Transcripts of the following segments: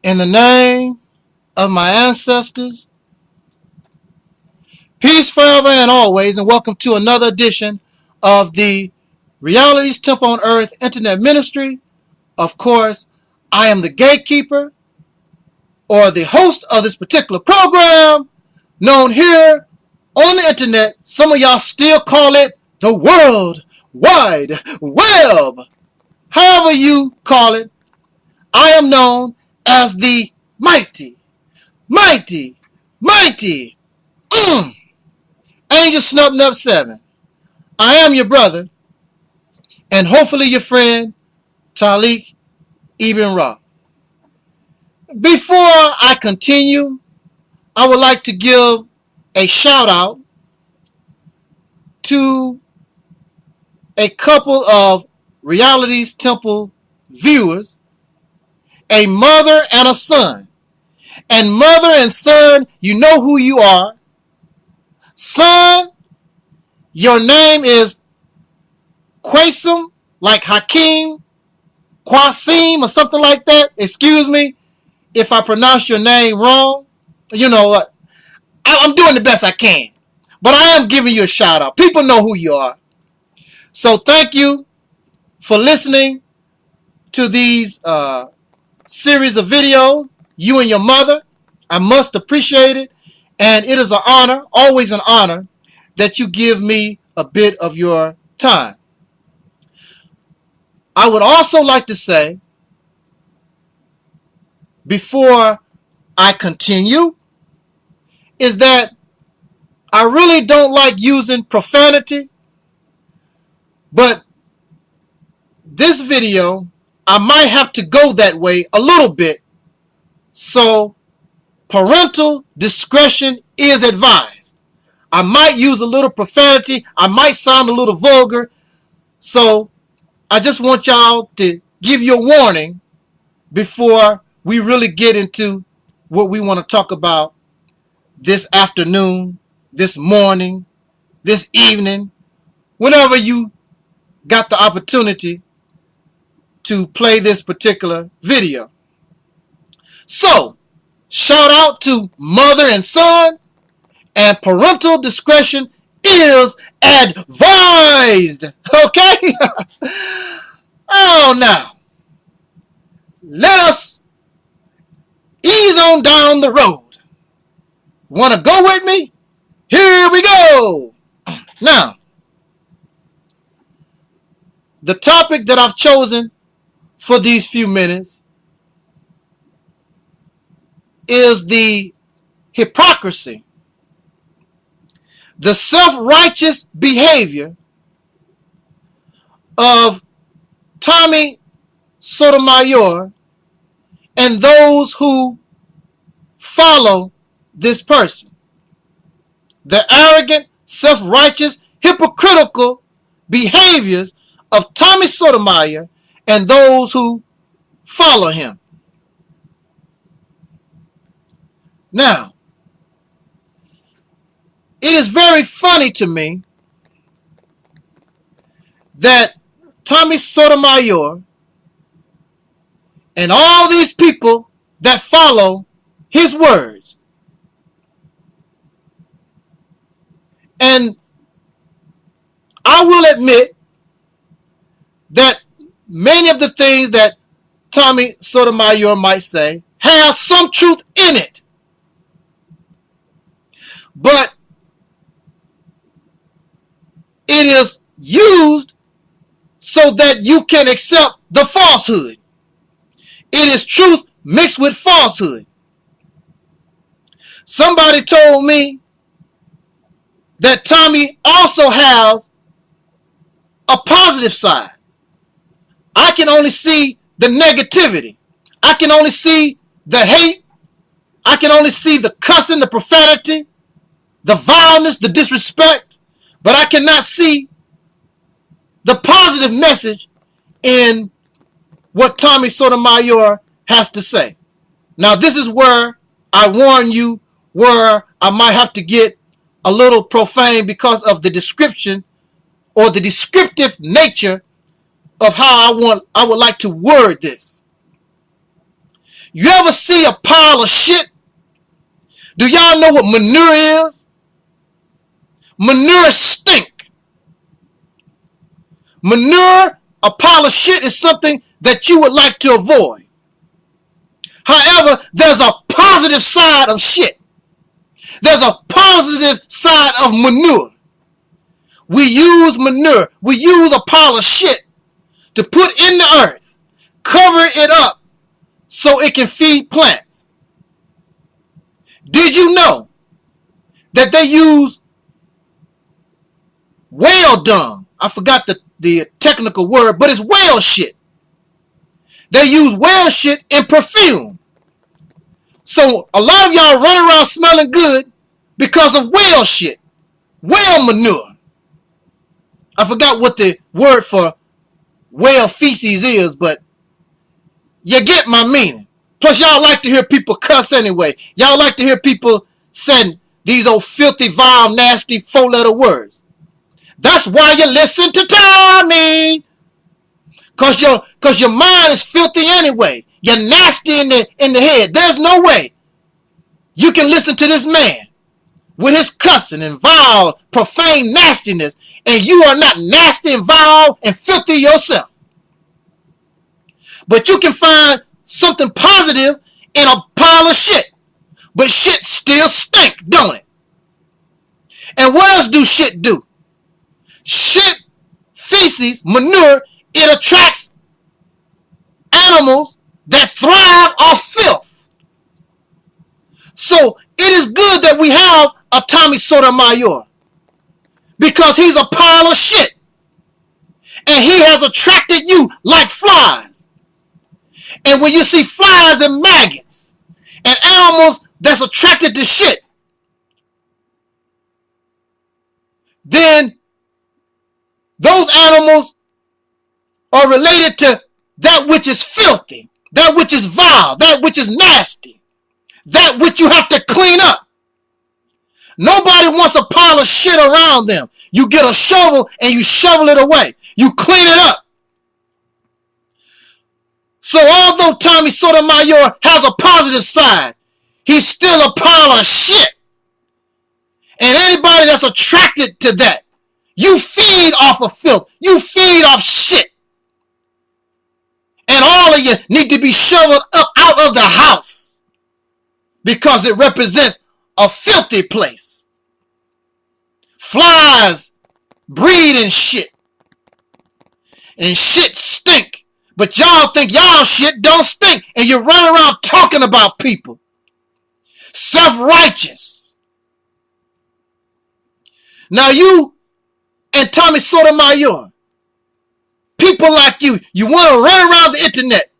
In the name of my ancestors, peace forever and always, and welcome to another edition of the Realities Temple on Earth Internet Ministry. Of course, I am the gatekeeper or the host of this particular program, known here on the internet. Some of y'all still call it the World Wide Web. However you call it, I am known as the mighty Angelsnupnup 7. I am your brother, and hopefully your friend, Talik Ibn Ra. Before I continue, I would like to give a shout out to a couple of Realities Temple viewers, a mother and a son. And mother and son, you know who you are. Son, your name is Qasim, like Hakeem, Qasim, or something like that. Excuse me if I pronounce your name wrong. You know what? I'm doing the best I can. But I am giving you a shout out. People know who you are. So thank you for listening to these series of videos. You and your mother. I must appreciate it. And it is an honor, always an honor, that you give me a bit of your time. I would also like to say, before I continue, is that I really don't like using profanity, but this video, I might have to go that way a little bit, so parental discretion is advised. I might use a little profanity, I might sound a little vulgar, so I just want y'all to give you a warning before we really get into what we want to talk about this afternoon, this morning, this evening, whenever you got the opportunity to play this particular video. So, shout out to mother and son, and parental discretion is advised. Okay? Oh, now, let us ease on down the road. Want to go with me? Here we go. Now, the topic that I've chosen for these few minutes is the hypocrisy, the self-righteous behavior of Tommy Sotomayor and those who follow this person. The arrogant, self-righteous, hypocritical behaviors of Tommy Sotomayor and those who follow him. Now, it is very funny to me that Tommy Sotomayor and all these people that follow his words, and I will admit that many of the things that Tommy Sotomayor might say have some truth in it. But it is used so that you can accept the falsehood. It is truth mixed with falsehood. Somebody told me that Tommy also has a positive side. I can only see the negativity. I can only see the hate. I can only see the cussing, the profanity, the vileness, the disrespect, but I cannot see the positive message in what Tommy Sotomayor has to say. Now, this is where I warn you, where I might have to get a little profane because of the description or the descriptive nature of how I would like to word this. You ever see a pile of shit? Do y'all know what manure is? Manure stink. Manure, a pile of shit, is something that you would like to avoid. However, there's a positive side of shit. There's a positive side of manure. We use manure. We use a pile of shit to put in the earth, cover it up so it can feed plants. Did you know that they use whale dung? I forgot the technical word, but it's whale shit. They use whale shit in perfume. So a lot of y'all run around smelling good because of whale shit, whale manure. I forgot what the word for whale feces is, but you get my meaning. Plus, y'all like to hear people cuss anyway. Y'all like to hear people saying these old filthy, vile, nasty, four-letter words. That's why you listen to Tommy. Cause your mind is filthy anyway. You're nasty in the head. There's no way you can listen to this man with his cussing and vile, profane nastiness, and you are not nasty and vile and filthy yourself. But you can find something positive in a pile of shit. But shit still stink, don't it? And what else do shit do? Shit, feces, manure, it attracts animals that thrive off filth. So it is good that we have a Tommy Sotomayor, because he's a pile of shit. And he has attracted you like flies. And when you see flies and maggots and animals that's attracted to shit, then those animals are related to that which is filthy, that which is vile, that which is nasty, that which you have to clean up. Nobody wants a pile of shit around them. You get a shovel and you shovel it away. You clean it up. So although Tommy Sotomayor has a positive side, he's still a pile of shit. And anybody that's attracted to that, you feed off of filth. You feed off shit. And all of you need to be shoveled up out of the house, because it represents a filthy place. Flies breed in shit. And shit stink. But y'all think y'all shit don't stink. And you run around talking about people. Self-righteous. Now you and Tommy Sotomayor, people like you want to run around the internet.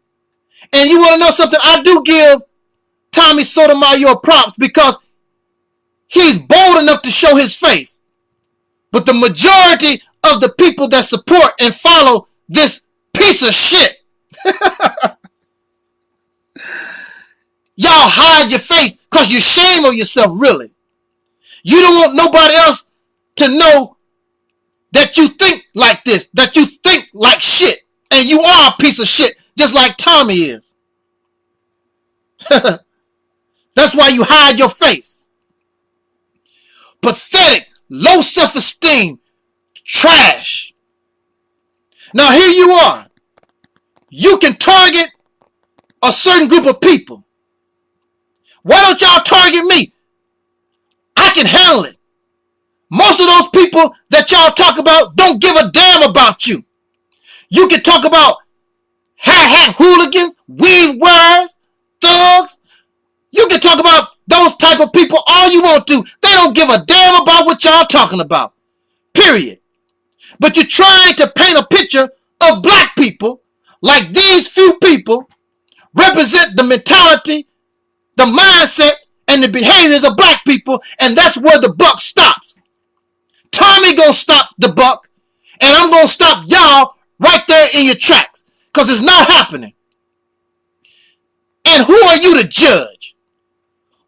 And you want to know something? I do give Tommy Sotomayor props, because he's bold enough to show his face. But the majority of the people that support and follow this piece of shit, y'all hide your face because you're ashamed of yourself, really. You don't want nobody else to know that you think like this, that you think like shit, and you are a piece of shit, just like Tommy is. That's why you hide your face. Pathetic, low self-esteem, trash. Now here you are. You can target a certain group of people. Why don't y'all target me? I can handle it. Most of those people that y'all talk about don't give a damn about you. You can talk about hat hooligans, weave wearers, thugs. You can talk about those type of people all you want to. They don't give a damn about what y'all talking about. Period. But you're trying to paint a picture of black people like these few people represent the mentality, the mindset, and the behaviors of black people, and that's where the buck stops. Tommy gonna stop the buck, and I'm gonna stop y'all right there in your tracks, because it's not happening. And who are you to judge?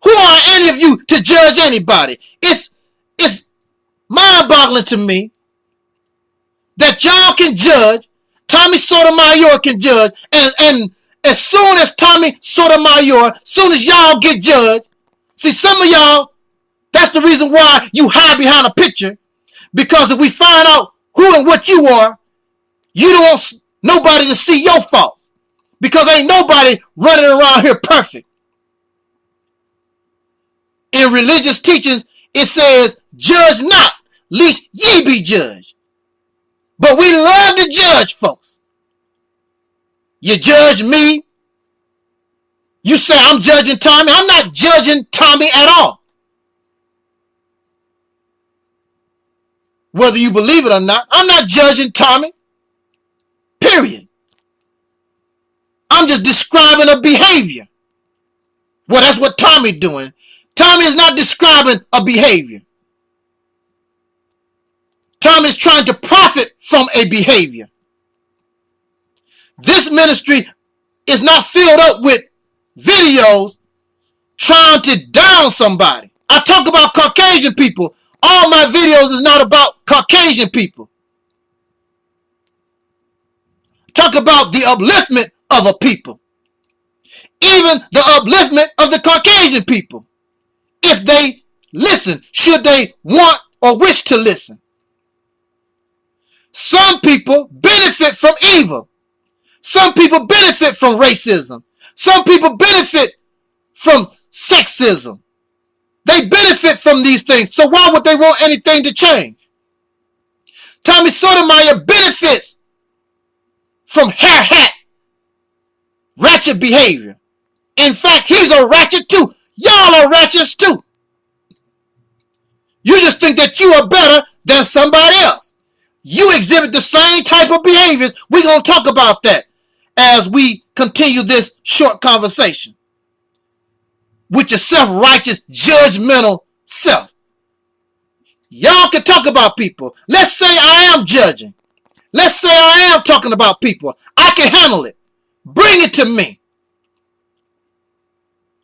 Who are any of you to judge anybody? It's mind-boggling to me that y'all can judge, Tommy Sotomayor can judge, and as soon as Tommy Sotomayor, as soon as y'all get judged, see, some of y'all, that's the reason why you hide behind a picture, because if we find out who and what you are, you don't want nobody to see your faults, because ain't nobody running around here perfect. In religious teachings, it says, judge not, lest ye be judged. But we love to judge folks. You judge me. You say I'm judging Tommy. I'm not judging Tommy at all. Whether you believe it or not, I'm not judging Tommy. Period. I'm just describing a behavior. Well, that's what Tommy's doing. Tommy is not describing a behavior. Tommy is trying to profit from a behavior. This ministry is not filled up with videos trying to down somebody. I talk about Caucasian people. All my videos is not about Caucasian people. Talk about the upliftment of a people. Even the upliftment of the Caucasian people. If they listen, should they want or wish to listen. Some people benefit from evil. Some people benefit from racism. Some people benefit from sexism. They benefit from these things. So why would they want anything to change? Tommy Sotomayor benefits from hair hat, ratchet behavior. In fact, he's a ratchet too. Y'all are ratchets too. You just think that you are better than somebody else. You exhibit the same type of behaviors. We're going to talk about that as we continue this short conversation with your self-righteous, judgmental self. Y'all can talk about people. Let's say I am judging. Let's say I am talking about people. I can handle it. Bring it to me.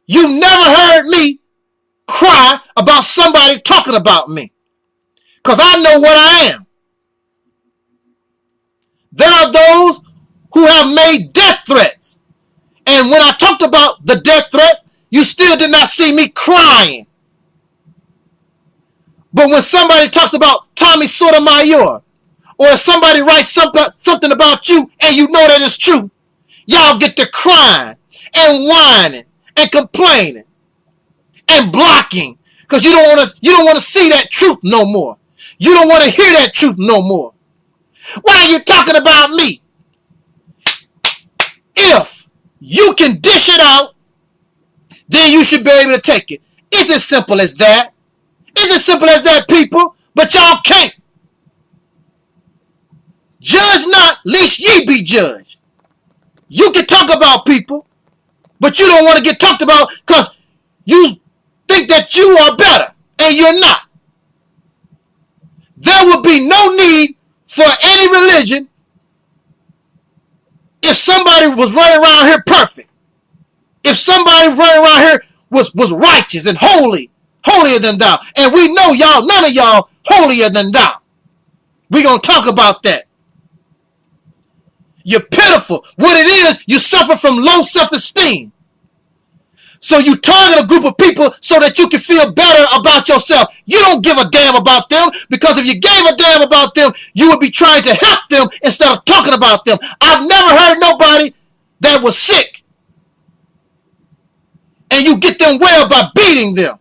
You've never heard me cry about somebody talking about me, because I know what I am. There are those who have made death threats. And when I talked about the death threats, you still did not see me crying. But when somebody talks about Tommy Sotomayor, or if somebody writes something about you and you know that it's true, y'all get to crying and whining and complaining and blocking, because you don't want to see that truth no more. You don't want to hear that truth no more. Why are you talking about me? If you can dish it out, then you should be able to take it. It's as simple as that. It's as simple as that, people. But y'all can't. Judge not, lest ye be judged. You can talk about people, but you don't want to get talked about because you think that you are better, and you're not. There would be no need for any religion if somebody was running around here perfect. If somebody running around here was righteous and holy, holier than thou. And we know y'all, none of y'all holier than thou. We're going to talk about that. You're pitiful. What it is, you suffer from low self-esteem. So you target a group of people so that you can feel better about yourself. You don't give a damn about them, because if you gave a damn about them, you would be trying to help them instead of talking about them. I've never heard nobody that was sick and you get them well by beating them,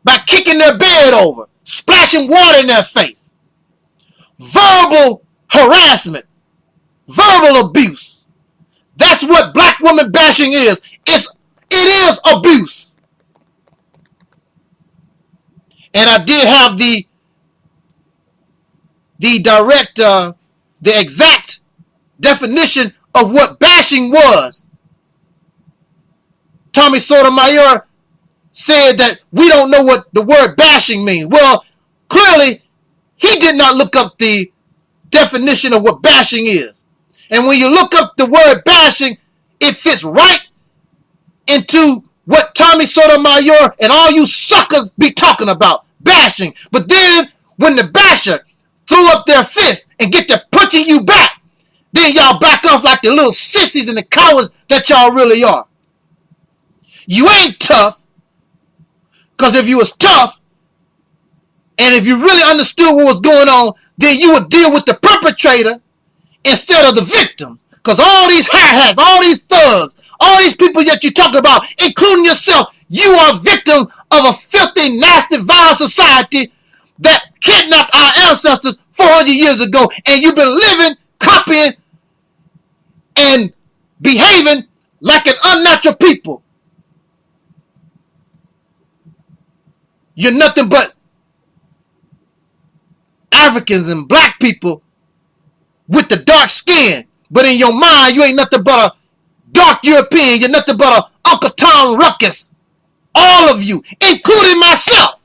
by kicking their bed over, splashing water in their face. Verbal harassment, verbal abuse. That's what black woman bashing is. It is abuse. And I did have the exact definition of what bashing was. Tommy Sotomayor said that we don't know what the word bashing means. Well, clearly, he did not look up the definition of what bashing is. And when you look up the word bashing, it fits right into what Tommy Sotomayor and all you suckers be talking about. Bashing. But then, when the basher throw up their fist and get to punching you back, then then y'all back off like the little sissies and the cowards that y'all really are. You ain't tough, because if you was tough, and if you really understood what was going on, then you would deal with the perpetrator instead of the victim. Because all these hats, all these thugs, all these people that you talk about, including yourself, you are victims of a filthy, nasty, vile society that kidnapped our ancestors 400 years ago, and you've been living, copying, and behaving like an unnatural people. You're nothing but Africans and black people with the dark skin, but in your mind, you ain't nothing but a dark European. You're nothing but a Uncle Tom Ruckus. All of you, including myself.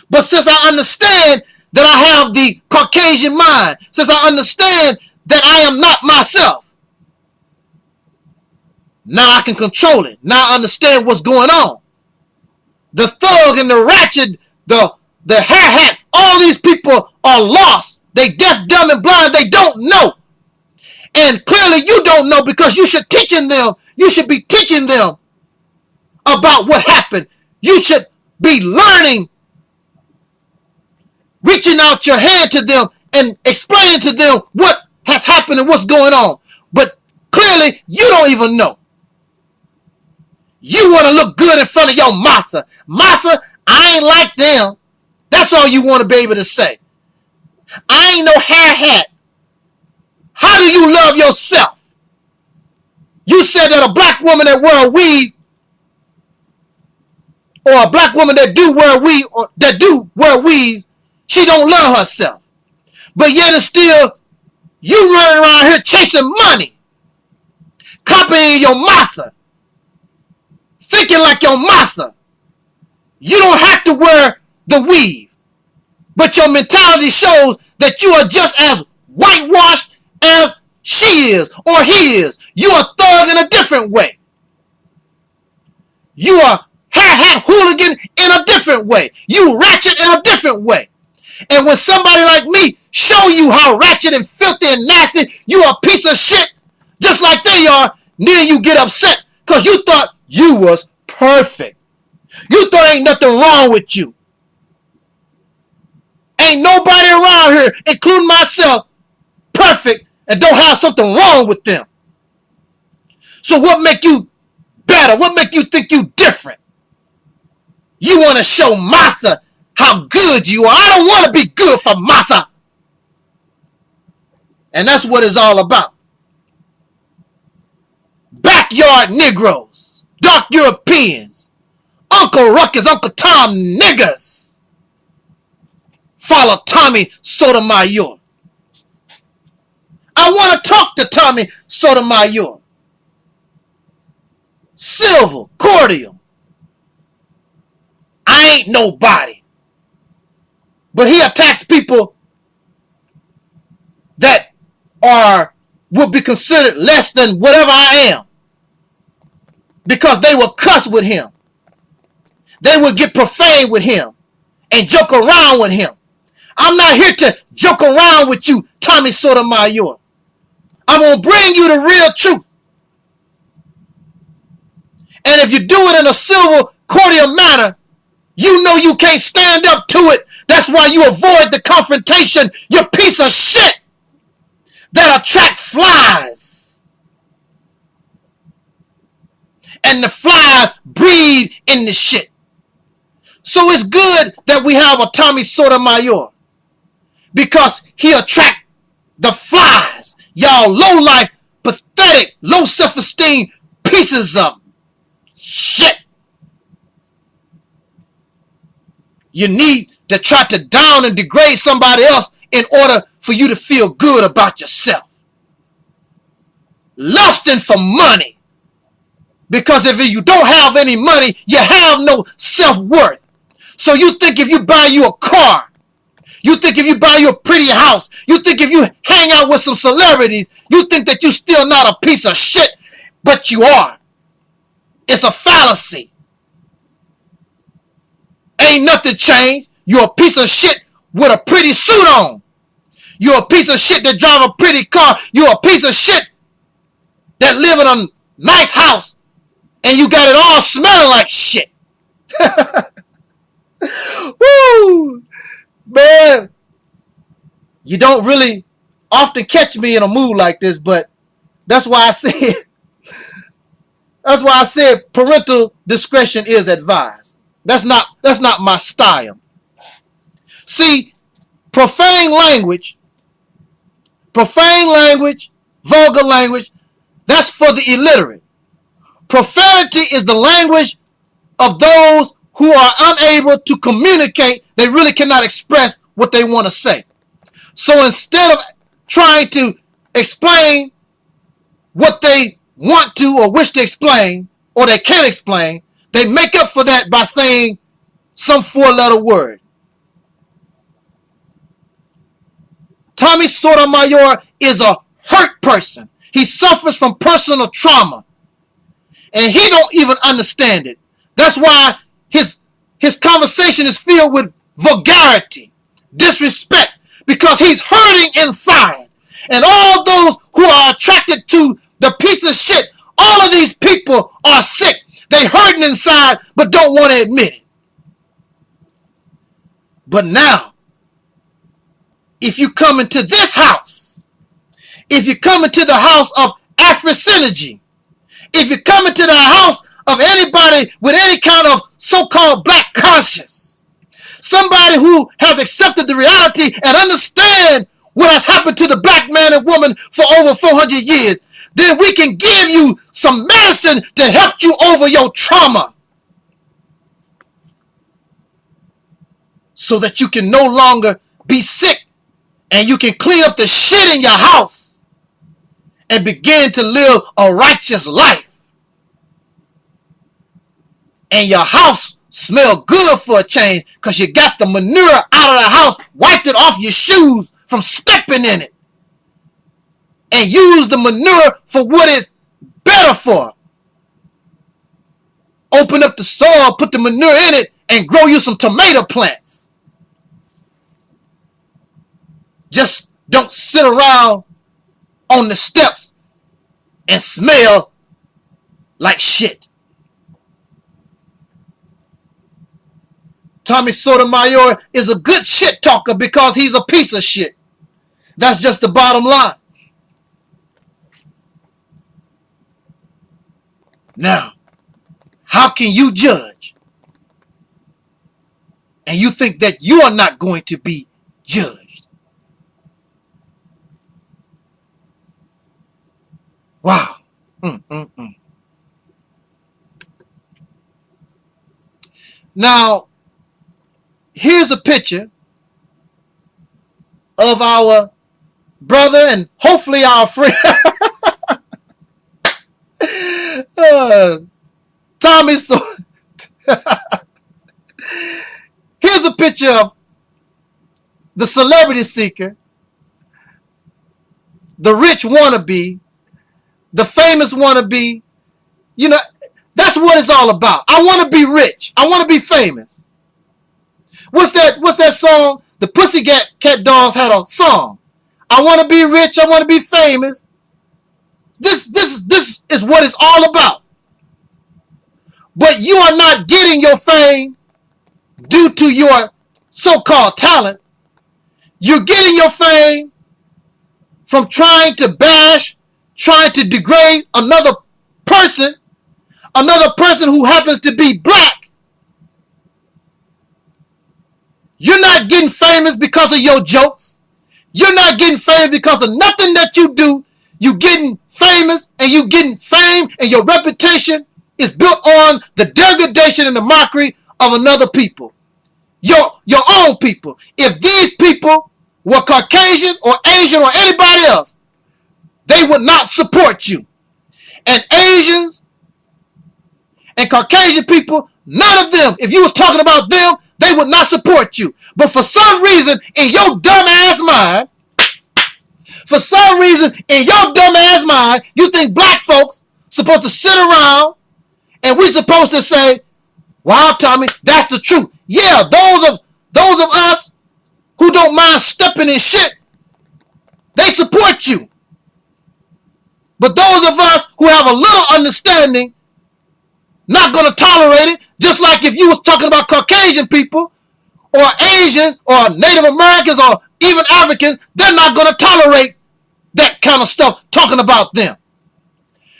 But since I understand that I have the Caucasian mind, since I understand that I am not myself, now I can control it. Now I understand what's going on. The thug and the ratchet, the hair hat, all these people are lost. They deaf, dumb, and blind. They don't know. And clearly you don't know, because you should teaching them. You should be teaching them about what happened. You should be learning, reaching out your hand to them and explaining to them what has happened and what's going on. But clearly you don't even know. You want to look good in front of your massa. Massa, I ain't like them. That's all you want to be able to say. I ain't no hair hat. How do you love yourself? You said that a black woman that wear a weave, or a black woman that do wear weave, or that do wear weaves, she don't love herself. But yet and still, you running around here chasing money, copying your massa, thinking like your massa. You don't have to wear the weave, but your mentality shows that you are just as whitewashed as she is or he is. You are thug in a different way. You are hair hat hooligan in a different way. You ratchet in a different way. And when somebody like me show you how ratchet and filthy and nasty you are, a piece of shit, just like they are, then you get upset because you thought you was perfect. You thought ain't nothing wrong with you. Ain't nobody around here, including myself, perfect and don't have something wrong with them. So what make you better? What make you think you different? You want to show massa how good you are. I don't want to be good for massa. And that's what it's all about. Backyard Negroes, dark Europeans, Uncle Ruckus, Uncle Tom niggas. Follow Tommy Sotomayor. I want to talk to Tommy Sotomayor. Civil, cordial. I ain't nobody. But he attacks people that would be considered less than whatever I am, because they will cuss with him. They will get profane with him and joke around with him. I'm not here to joke around with you, Tommy Sotomayor. I'm going to bring you the real truth. And if you do it in a civil, cordial manner, you know you can't stand up to it. That's why you avoid the confrontation, you piece of shit that attract flies. And the flies breed in the shit. So it's good that we have a Tommy Sotomayor, because he attract the flies. Y'all low life, pathetic, low self-esteem pieces of shit. You need to try to down and degrade somebody else in order for you to feel good about yourself. Lusting for money. Because if you don't have any money, you have no self-worth. So you think if you buy you a car, you think if you buy you a pretty house, you think if you hang out with some celebrities, you think that you're still not a piece of shit, but you are. It's a fallacy. Ain't nothing changed. You're a piece of shit with a pretty suit on. You're a piece of shit that drive a pretty car. You're a piece of shit that live in a nice house. And you got it all smelling like shit. Woo! Man, you don't really often catch me in a mood like this, but that's why I said parental discretion is advised. That's not my style. See, profane language, vulgar language, that's for the illiterate. Profanity is the language of those who are unable to communicate. They really cannot express what they want to say. So instead of trying to explain what they want to or wish to explain, or they can't explain, they make up for that by saying some four-letter word. Tommy Sotomayor is a hurt person. He suffers from personal trauma. And he don't even understand it. That's why his conversation is filled with vulgarity, disrespect, because he's hurting inside. And all those who are attracted to the piece of shit, all of these people are sick. They hurting inside, but don't want to admit it. But now, if you come into this house, if you come into the house of Afrosynergy, if you come into the house of anybody with any kind of so-called black conscience, somebody who has accepted the reality and understand what has happened to the black man and woman for over 400 years, then we can give you some medicine to help you over your trauma, so that you can no longer be sick and you can clean up the shit in your house and begin to live a righteous life. And your house smell good for a change because you got the manure out of the house, wiped it off your shoes from stepping in it, and use the manure for what it's better for. Open up the soil, put the manure in it, and grow you some tomato plants. Just don't sit around on the steps and smell like shit. Tommy Sotomayor is a good shit talker because he's a piece of shit. That's just the bottom line. Now, how can you judge? And you think that you are not going to be judged? Wow. Now, here's a picture of our brother and hopefully our friend Tommy. So here's a picture of the celebrity seeker, the rich wannabe, the famous wannabe. You know, that's what it's all about. I want to be rich. I want to be famous. What's that song? The Pussycat Dolls had a song. I want to be rich. I want to be famous. This is what it's all about. But you are not getting your fame due to your so-called talent. You're getting your fame from trying to bash, trying to degrade another person who happens to be black. You're not getting famous because of your jokes. You're not getting famous because of nothing that you do. You're getting famous and you getting fame, and your reputation is built on the degradation and the mockery of another people. Your own people. If these people were Caucasian or Asian or anybody else, they would not support you. And Asians and Caucasian people, none of them, if you was talking about them, they would not support you. But for some reason, in your dumb ass mind, you think black folks supposed to sit around and we supposed to say, wow, Tommy, that's the truth. Yeah, those of us who don't mind stepping in shit They support you. But those of us who have a little understanding, not going to tolerate it. Just like if you was talking about Caucasian people or Asians or Native Americans or even Africans, they're not going to tolerate that kind of stuff talking about them.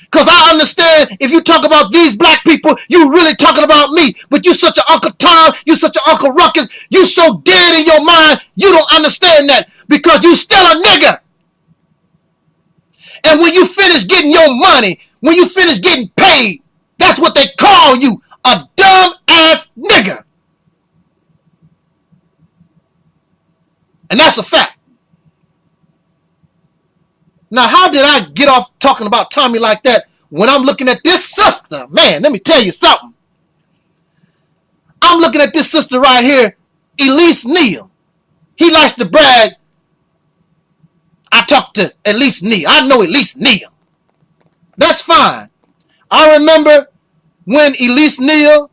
Because I understand if you talk about these black people, you really talking about me. But you such an Uncle Tom, you such an Uncle Ruckus, you so dead in your mind, you don't understand that because you still a nigger. And when you finish getting your money, when you finish getting paid, that's what they call you, a dumb ass nigger. And that's a fact. Now, how did I get off talking about Tommy like that when I'm looking at this sister? Man, let me tell you something. I'm looking at this sister right here, Elise Neal. He likes to brag. I talked to Elise Neal. I know Elise Neal. That's fine. I remember when Elise Neal,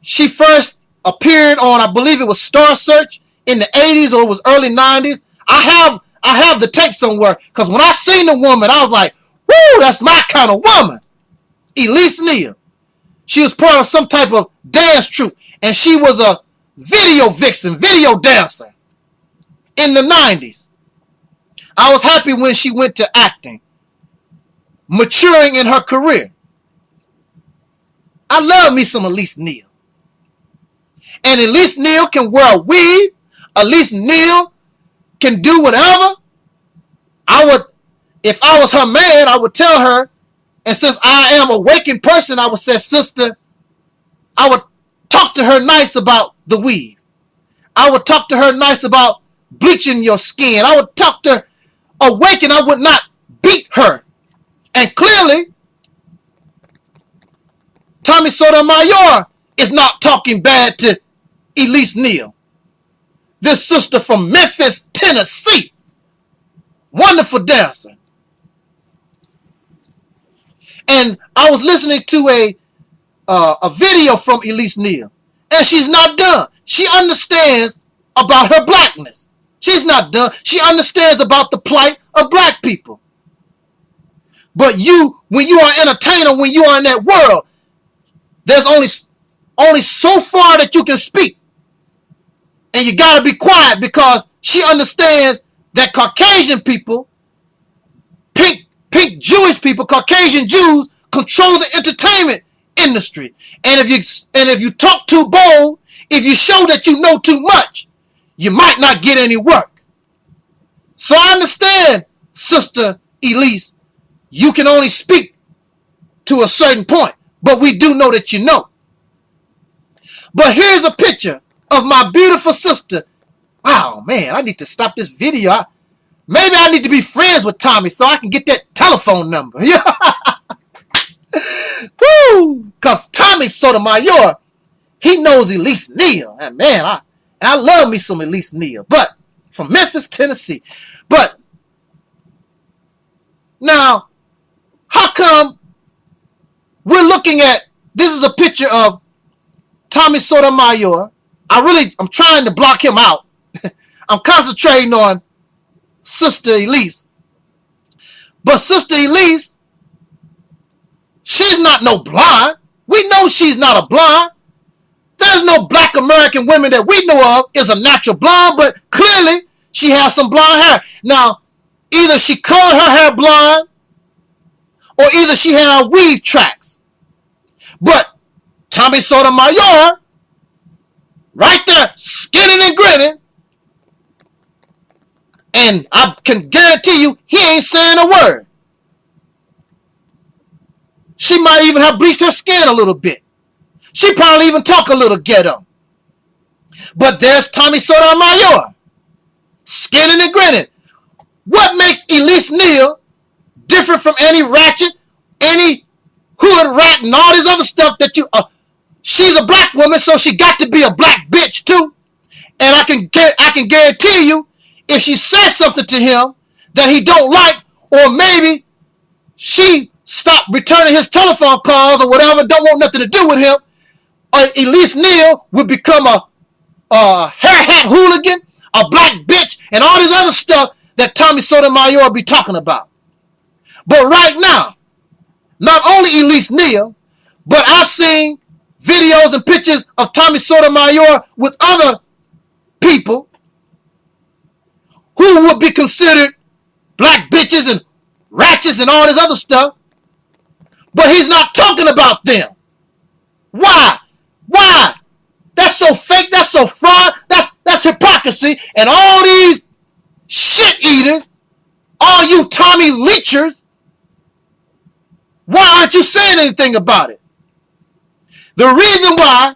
she first appeared on, I believe it was Star Search in the 80s or it was early 90s. I have the tape somewhere because when I seen the woman, I was like, woo, that's my kind of woman. Elise Neal. She was part of some type of dance troupe and she was a video vixen, video dancer in the 90s. I was happy when she went to acting, maturing in her career. I love me some Elise Neal. And Elise Neal can wear a weave. Elise Neal can do whatever. If I was her man, I would tell her, and since I am a waking person, I would say, sister, I would talk to her nice about the weave. I would talk to her nice about bleaching your skin. I would talk to her awaken. I would not beat her. And clearly, Tommy Sotomayor is not talking bad to Elise Neal. This sister from Memphis, Tennessee. Wonderful dancer. And I was listening to a video from Elise Neal. And she's not done. She understands about her blackness. She's not done. She understands about the plight of black people. But you, when you are an entertainer, when you are in that world, there's only so far that you can speak. And you got to be quiet because she understands that Caucasian people, pink Jewish people, Caucasian Jews control the entertainment industry. And if you talk too bold, if you show that you know too much, you might not get any work. So I understand, Sister Elise, you can only speak to a certain point, but we do know that you know. But here's a picture of my beautiful sister. Oh man, I need to stop this video. Maybe I need to be friends with Tommy so I can get that telephone number. Woo! Because Tommy Sotomayor, he knows Elise Neal. And man, I love me some Elise Neal. But from Memphis, Tennessee. But now, how come we're looking at, this is a picture of Tommy Sotomayor. I'm trying to block him out. I'm concentrating on Sister Elise. But Sister Elise, she's not no blonde. We know she's not a blonde. There's no black American women that we know of is a natural blonde, but clearly she has some blonde hair. Now, either she colored her hair blonde or either she had weave tracks. But Tommy Sotomayor, right there, skinning and grinning, and I can guarantee you he ain't saying a word. She might even have bleached her skin a little bit. She probably even talk a little ghetto. But there's Tommy Sotomayor, skinning and grinning. What makes Elise Neal different from any ratchet, any hood rat, and all this other stuff that you... she's a black woman, so she got to be a black bitch too. And I can guarantee you, if she says something to him that he don't like, or maybe she stopped returning his telephone calls or whatever, don't want nothing to do with him, Elise Neal would become a hair hat hooligan, a black bitch, and all this other stuff that Tommy Sotomayor be talking about. But right now, not only Elise Neal, but I've seen videos and pictures of Tommy Sotomayor with other people who would be considered black bitches and ratchets and all this other stuff. But he's not talking about them. Why? Why? That's so fake. That's so fraud. That's hypocrisy. And all these shit eaters, all you Tommy leechers, why aren't you saying anything about it? The reason why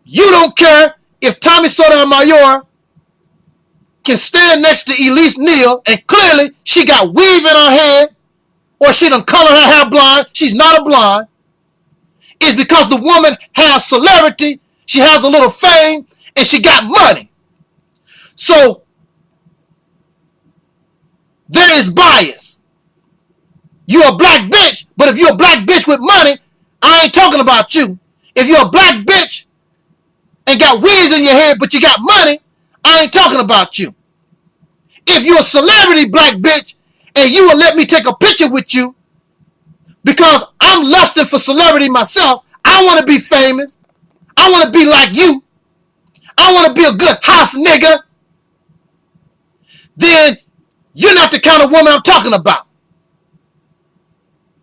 you don't care if Tommy Sotomayor can stand next to Elise Neal and clearly she got weave in her head or she done colored her hair blonde, she's not a blonde, is because the woman has celebrity, she has a little fame, and she got money. So there is bias. You're a black bitch, but if you're a black bitch with money, I ain't talking about you. If you're a black bitch and got weaves in your head, but you got money, I ain't talking about you. If you're a celebrity black bitch and you will let me take a picture with you because I'm lusting for celebrity myself, I want to be famous. I want to be like you. I want to be a good house nigga. Then you're not the kind of woman I'm talking about.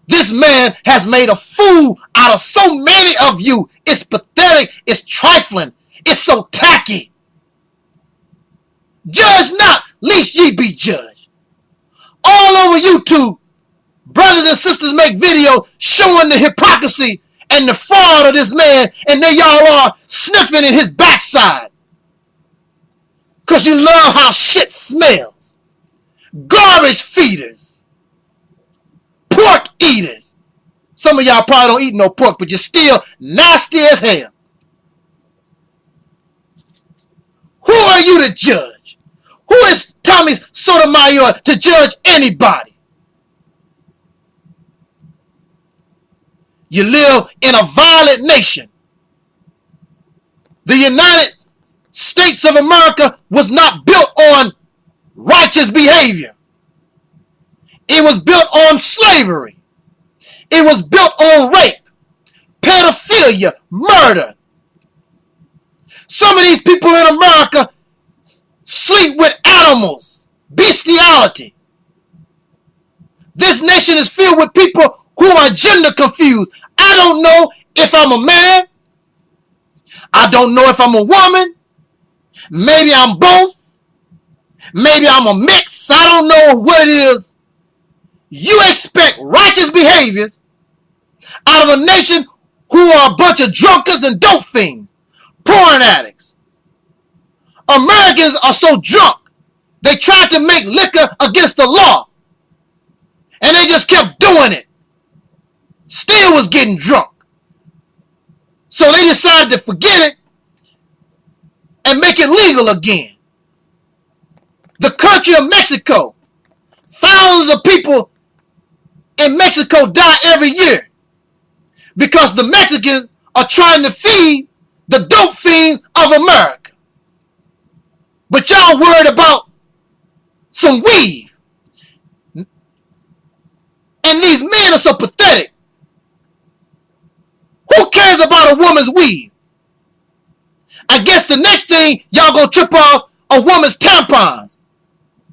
This man has made a fool out of so many of you. It's pathetic. It's trifling. It's so tacky. Judge not, lest ye be judged. All over YouTube, brothers and sisters make videos showing the hypocrisy and the fraud of this man, and there y'all are sniffing in his backside. Because you love how shit smells. Garbage feeders. Pork eaters. Some of y'all probably don't eat no pork, but you're still nasty as hell. Who are you to judge? Who is Tommy Sotomayor to judge anybody? You live in a violent nation. The United States of America was not built on righteous behavior. It was built on slavery. It was built on rape, pedophilia, murder. Some of these people in America sleep with animals, bestiality. This nation is filled with people who are gender confused. I don't know if I'm a man. I don't know if I'm a woman. Maybe I'm both. Maybe I'm a mix. I don't know what it is. You expect righteous behaviors out of a nation who are a bunch of drunkards and dope fiends, porn addicts. Americans are so drunk, they tried to make liquor against the law. And they just kept doing it. Still was getting drunk. So they decided to forget it and make it legal again. The country of Mexico, thousands of people in Mexico die every year because the Mexicans are trying to feed the dope fiends of America. But y'all worried about some weave. And these men are so pathetic. Who cares about a woman's weave? I guess the next thing y'all gonna trip off a woman's tampons,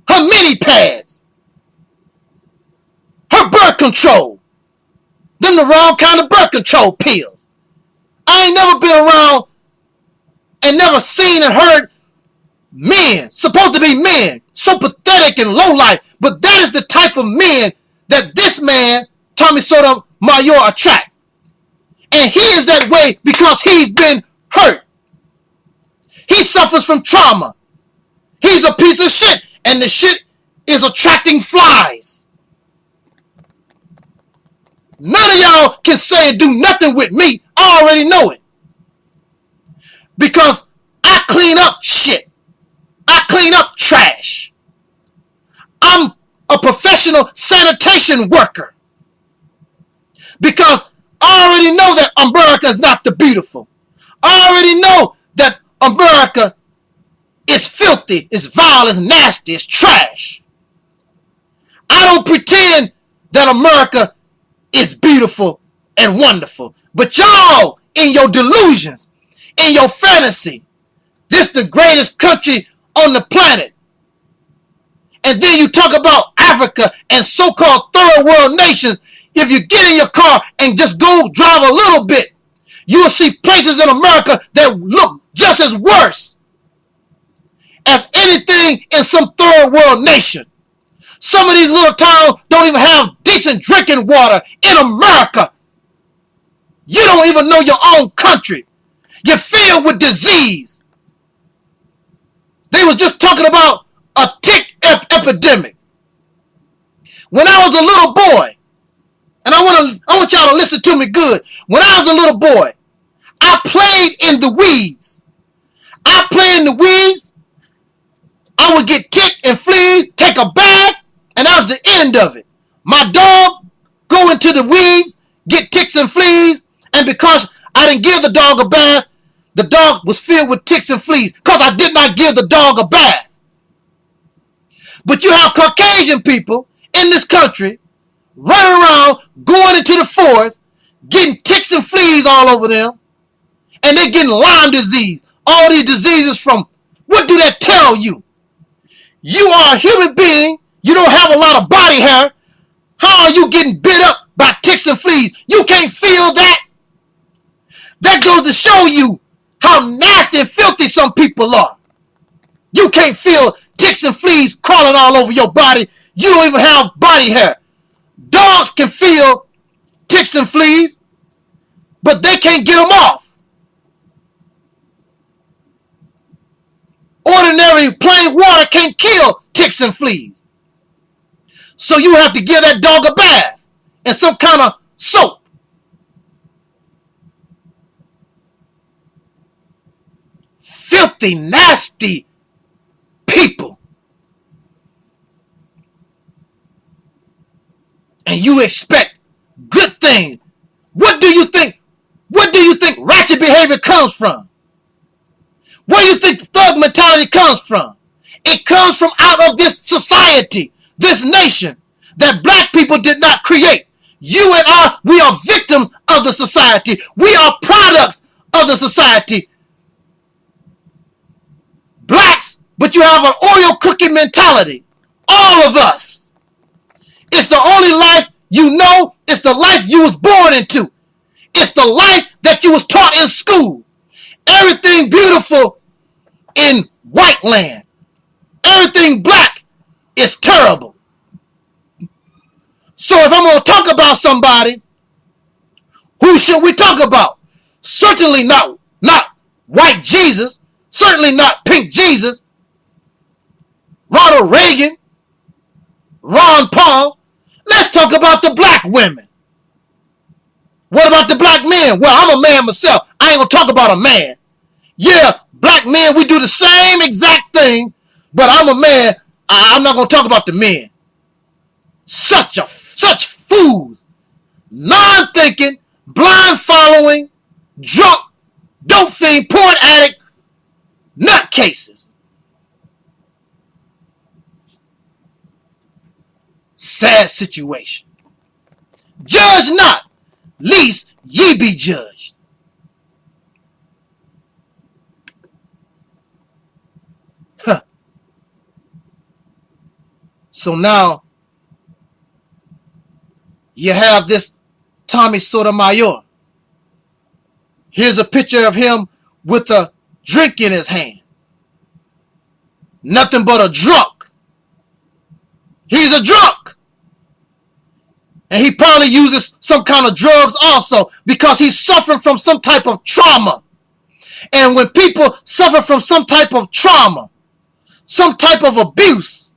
her mini pads, her birth control. Them the wrong kind of birth control pills. I ain't never been around and never seen and heard men, supposed to be men, so pathetic and low life, but that is the type of men that this man, Tommy Sotomayor, attract. And he is that way because he's been hurt. He suffers from trauma. He's a piece of shit, and the shit is attracting flies. None of y'all can say and do nothing with me. I already know it. Because I clean up shit. I clean up trash. I'm a professional sanitation worker. Because I already know that America is not the beautiful. I already know that America It's filthy, it's vile, it's nasty, it's trash. I don't pretend that America is beautiful and wonderful. But y'all, in your delusions, in your fantasy, this the greatest country on the planet. And then you talk about Africa and so-called third world nations. If you get in your car and just go drive a little bit, you will see places in America that look just as worse as anything in some third world nation. Some of these little towns don't even have decent drinking water in America. You don't even know your own country. You're filled with disease. They was just talking about a tick epidemic. When I was a little boy, and I want y'all to listen to me good. When I was a little boy, I played in the weeds. I played in the weeds. I would get tick and fleas, take a bath, and that was the end of it. My dog go into the weeds, get ticks and fleas, and because I didn't give the dog a bath, the dog was filled with ticks and fleas because I did not give the dog a bath. But you have Caucasian people in this country running around, going into the forest, getting ticks and fleas all over them, and they're getting Lyme disease. All these diseases from, what do that tell you? You are a human being. You don't have a lot of body hair. How are you getting bit up by ticks and fleas? You can't feel that. That goes to show you how nasty and filthy some people are. You can't feel ticks and fleas crawling all over your body. You don't even have body hair. Dogs can feel ticks and fleas, but they can't get them off. Ordinary plain water can't kill ticks and fleas. So you have to give that dog a bath and some kind of soap. Filthy, nasty people. And you expect good things. What do you think? What do you think ratchet behavior comes from? Where do you think thug mentality comes from? It comes from out of this society, this nation that black people did not create. You and I, we are victims of the society. We are products of the society. Blacks, but you have an Oreo cookie mentality. All of us. It's the only life you know. It's the life you was born into. It's the life that you was taught in school. Everything beautiful in white land. Everything black is terrible. So if I'm going to talk about somebody, who should we talk about? Certainly not white Jesus. Certainly not pink Jesus. Ronald Reagan. Ron Paul. Let's talk about the black women. What about the black men? Well, I'm a man myself. I ain't going to talk about a man. Yeah, black men, we do the same exact thing, but I'm a man. I'm not going to talk about the men. Such fools. Non-thinking, blind following, drunk, dope fiend, porn addict, nutcases. Sad situation. Judge not, lest ye be judged. Huh. So now you have this Tommy Sotomayor. Here's a picture of him with a drink in his hand. Nothing but a drunk. He's a drunk. And he probably uses some kind of drugs also because he's suffering from some type of trauma. And when people suffer from some type of trauma, some type of abuse,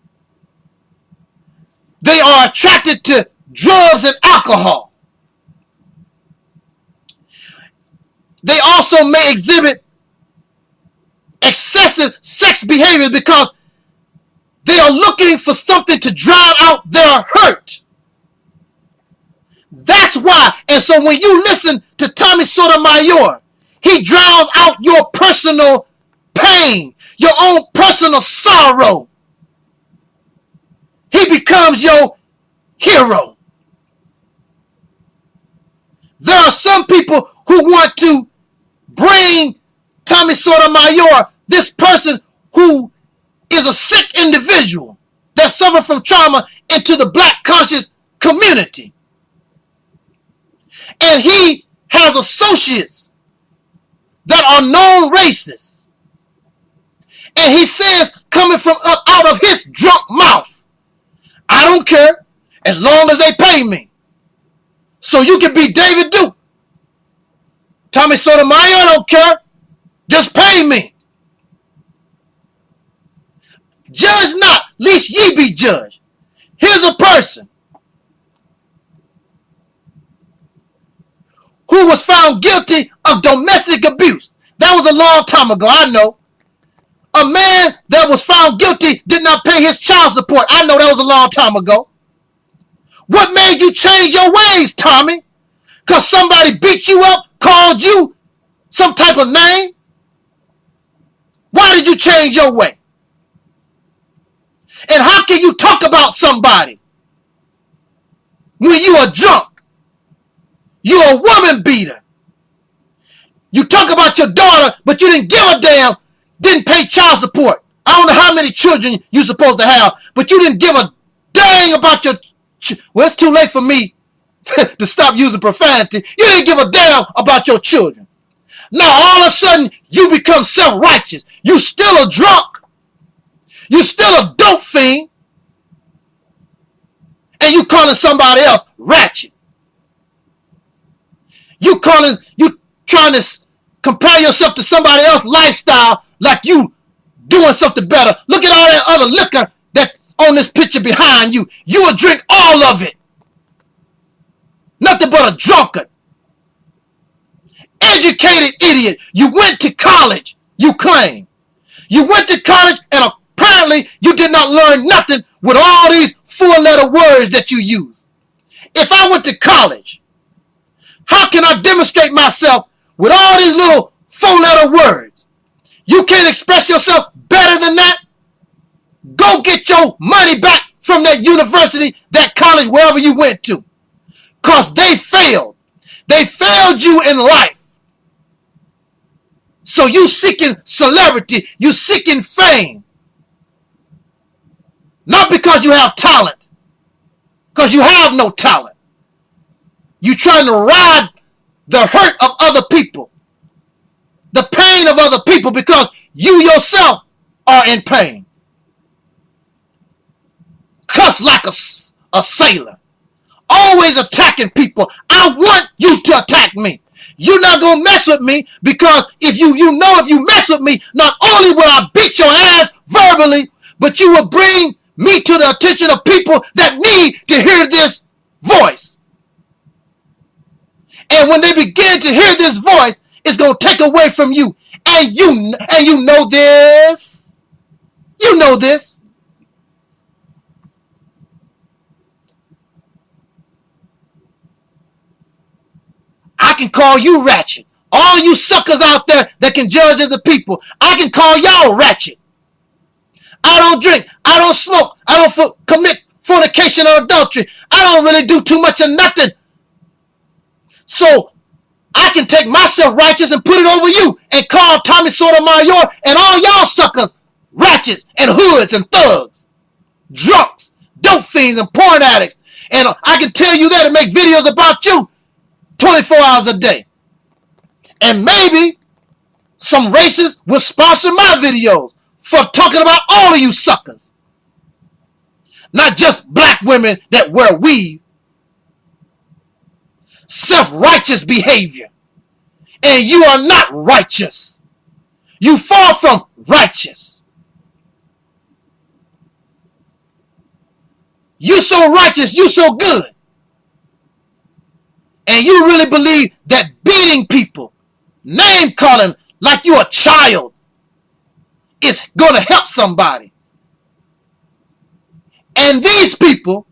they are attracted to drugs and alcohol. They also may exhibit excessive sex behavior because they are looking for something to drown out their hurt. That's why. And so when you listen to Tommy Sotomayor, he drowns out your personal pain. your own personal sorrow. He becomes your hero. There are some people who want to bring Tommy Sotomayor, this person who is a sick individual that suffered from trauma, into the black conscious community. And he has associates that are known racists. And he says, coming from up out of his drunk mouth, I don't care as long as they pay me. So you can be David Duke. Tommy Sotomayor, I don't care. Just pay me. Judge not, lest ye be judged. Here's a person who was found guilty of domestic abuse. That was a long time ago, I know. A man that was found guilty did not pay his child support. I know that was a long time ago. What made you change your ways, Tommy? Because somebody beat you up, called you some type of name? Why did you change your way? And how can you talk about somebody when you are drunk? You're a woman beater. You talk about your daughter, but you didn't give a damn, didn't pay child support. I don't know how many children you're supposed to have, but you didn't give a dang about your... Well, it's too late for me to stop using profanity. You didn't give a damn about your children. Now, all of a sudden, you become self-righteous. You still a drunk. You still a dope fiend. And you calling somebody else ratchet. You trying to compare yourself to somebody else's lifestyle like you doing something better. Look at all that other liquor that's on this picture behind you. You will drink all of it. Nothing but a drunkard. Educated idiot. You went to college, you claim. You went to college and apparently you did not learn nothing with all these four-letter words that you use. If I went to college, how can I demonstrate myself with all these little four-letter words? You can't express yourself better than that? Go get your money back from that university, that college, wherever you went to. Because they failed. They failed you in life. So you seeking celebrity, you seeking fame. Not because you have talent. Because you have no talent. You trying to ride the hurt of other people. The pain of other people because you yourself are in pain. Cuss like a sailor. Always attacking people. I want you to attack me. You're not going to mess with me because if you mess with me, not only will I beat your ass verbally, but you will bring me to the attention of people that need to hear this voice. And when they begin to hear this voice, it's going to take away from you. And you know this. You know this. I can call you ratchet. All you suckers out there that can judge other people, I can call y'all ratchet. I don't drink. I don't smoke. I don't commit fornication or adultery. I don't really do too much of nothing. So I can take my self-righteous and put it over you and call Tommy Sotomayor and all y'all suckers ratchets and hoods and thugs, drunks, dope fiends and porn addicts. And I can tell you that and make videos about you 24 hours a day. And maybe some racists will sponsor my videos for talking about all of you suckers. Not just black women that wear weave. Self-righteous behavior. And you are not righteous. You far from righteous. You so righteous, you so good. And you really believe that beating people, name calling like you're a child, is going to help somebody. And these people,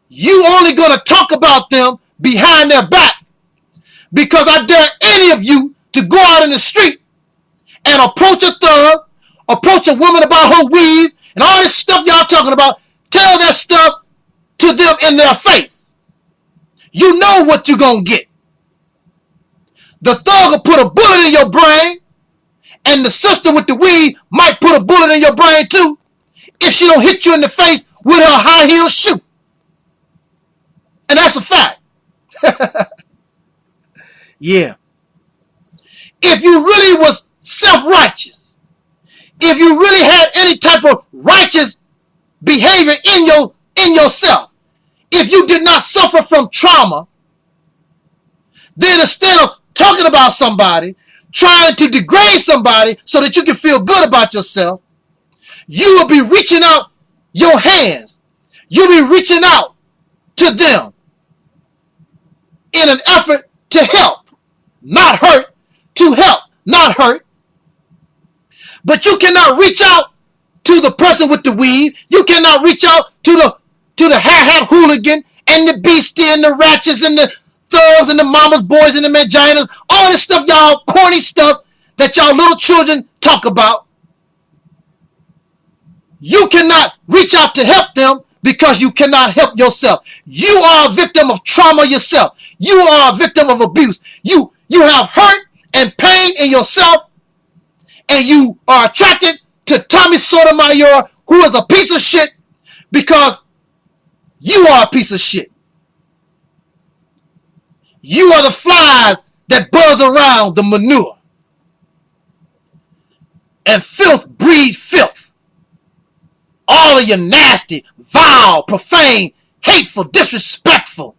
you only going to talk about them behind their back. Because I dare any of you to go out in the street and approach a thug approach a woman about her weave and all this stuff y'all talking about, tell that stuff to them in their face. You know what you're going to get. The thug will put a bullet in your brain, and the sister with the weave might put a bullet in your brain too if she don't hit you in the face with her high heel shoe. And that's a fact. Yeah. If you really was self-righteous, if you really had any type of righteous behavior in yourself, if you did not suffer from trauma, then instead of talking about somebody, trying to degrade somebody so that you can feel good about yourself, you will be reaching out your hands. You'll be reaching out to them in an effort to help, not hurt, to help, not hurt. But you cannot reach out to the person with the weave. You cannot reach out to the hair-hat hooligan and the beastie and the ratchets and the thugs and the mama's boys and the manginas. All this stuff, y'all, corny stuff that y'all little children talk about. You cannot reach out to help them because you cannot help yourself. You are a victim of trauma yourself. You are a victim of abuse. You have hurt and pain in yourself, and you are attracted to Tommy Sotomayor, who is a piece of shit, because you are a piece of shit. You are the flies that buzz around the manure. And filth breed filth. All of you nasty, vile, profane, hateful, disrespectful.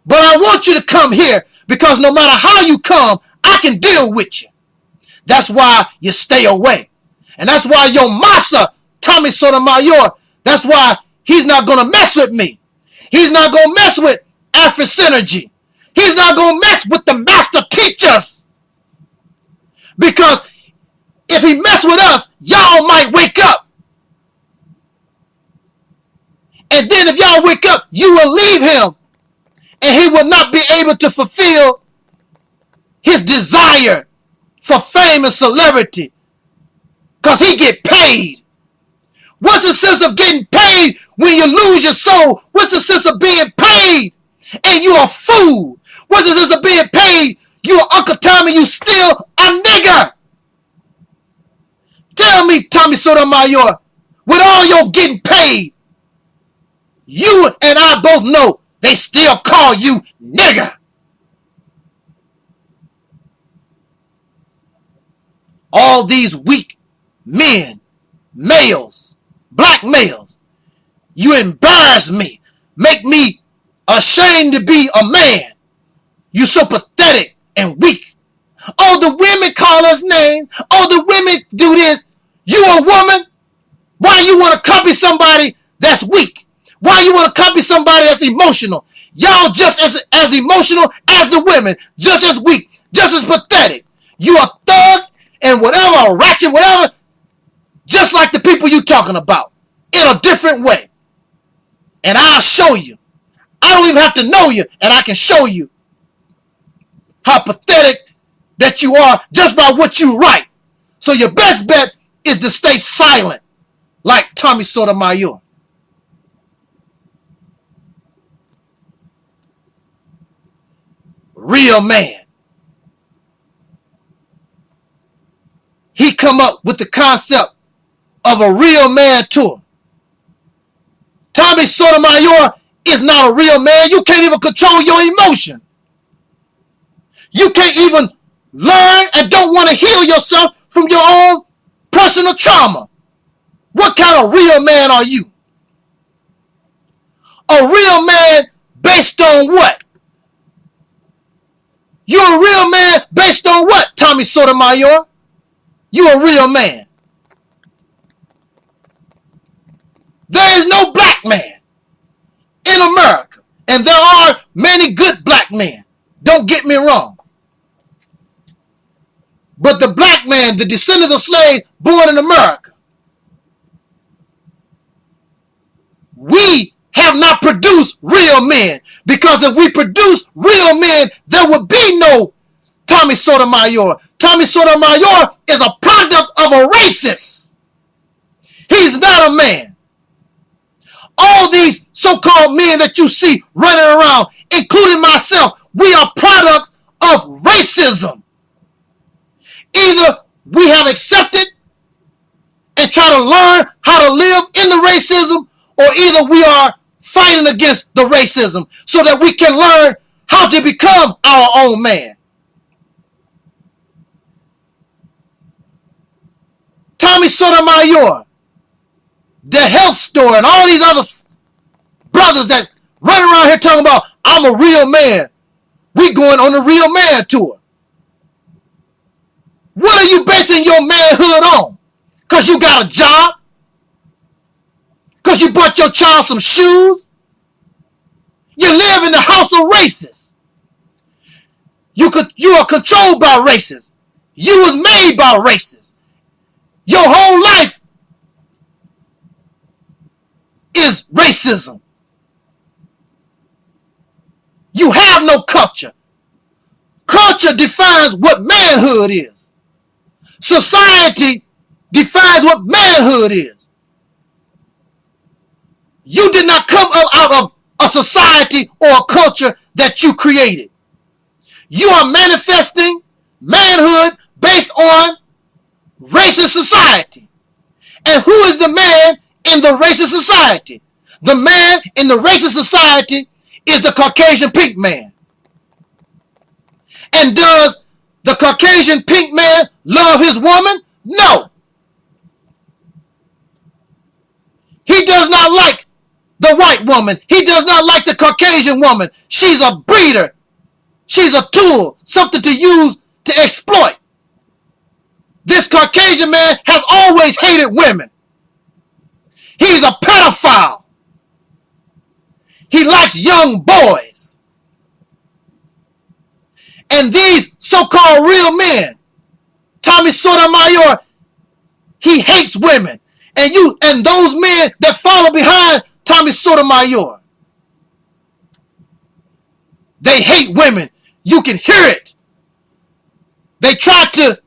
But I want you to come here because no matter how you come, I can deal with you. That's why you stay away. And that's why your massa, Tommy Sotomayor, that's why he's not going to mess with me. He's not going to mess with Synergy. He's not going to mess with the master teachers. Because if he mess with us, y'all might wake up. And then if y'all wake up, you will leave him. And he will not be able to fulfill his desire for fame and celebrity. Because he get paid. What's the sense of getting paid when you lose your soul? What's the sense of being paid and you're a fool? What's the sense of being paid? You're Uncle Tommy, you still a nigger. Tell me, Tommy Sotomayor, with all your getting paid, you and I both know they still call you nigger. All these weak men, males, black males, you embarrass me, make me ashamed to be a man. You so pathetic and weak. Oh, the women call us names. Oh, the women do this. You a woman? Why you want to copy somebody that's weak? Why you want to copy somebody that's emotional? Y'all just as emotional as the women, just as weak, just as pathetic. You a thug and whatever, a ratchet, whatever, just like the people you talking about, in a different way. And I'll show you. I don't even have to know you, and I can show you how pathetic that you are just by what you write. So your best bet is to stay silent, like Tommy Sotomayor. Real man. He come up with the concept of a real man tour. Tommy Sotomayor is not a real man. You can't even control your emotion. You can't even learn and don't want to heal yourself from your own personal trauma. What kind of real man are you? A real man based on what? You're a real man based on what, Tommy Sotomayor? You're a real man. There is no black man in America. And there are many good black men. Don't get me wrong. But the black man, the descendants of slaves born in America, we have not produced real men. Because if we produce real men, there would be no Tommy Sotomayor. Tommy Sotomayor is a product of a racist. He's not a man. All these so-called men that you see running around, including myself, we are products of racism. Either we have accepted and try to learn how to live in the racism, or either we are fighting against the racism so that we can learn how to become our own man. Tommy Sotomayor, the health store, and all these other brothers that run around here talking about, I'm a real man. We going on a real man tour. What are you basing your manhood on? Because you got a job? Because you bought your child some shoes? You live in the house of racists. You are controlled by racists. You was made by racists. Your whole life is racism. You have no culture. Culture defines what manhood is. Society defines what manhood is. You did not come up out of a society or a culture that you created. You are manifesting manhood based on racist society. And who is the man in the racist society? The man in the racist society is the Caucasian pink man. And does the Caucasian pink man love his woman? No. He does not like the white woman. He does not like the Caucasian woman. She's a breeder. She's a tool, something to use to exploit. This Caucasian man has always hated women. He's a pedophile. He likes young boys. And these so-called real men, Tommy Sotomayor, he hates women. And those men that follow behind Tommy Sotomayor, they hate women. You can hear it. They try to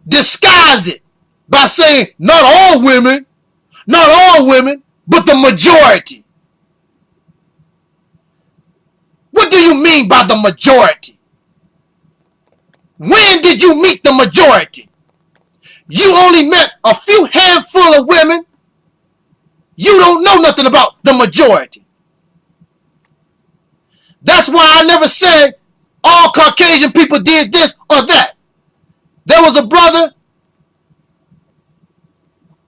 disguise it by saying not all women, but the majority. What do you mean by the majority? When did you meet the majority? You only met a few handful of women. You don't know nothing about the majority. That's why I never said all Caucasian people did this or that. There was a brother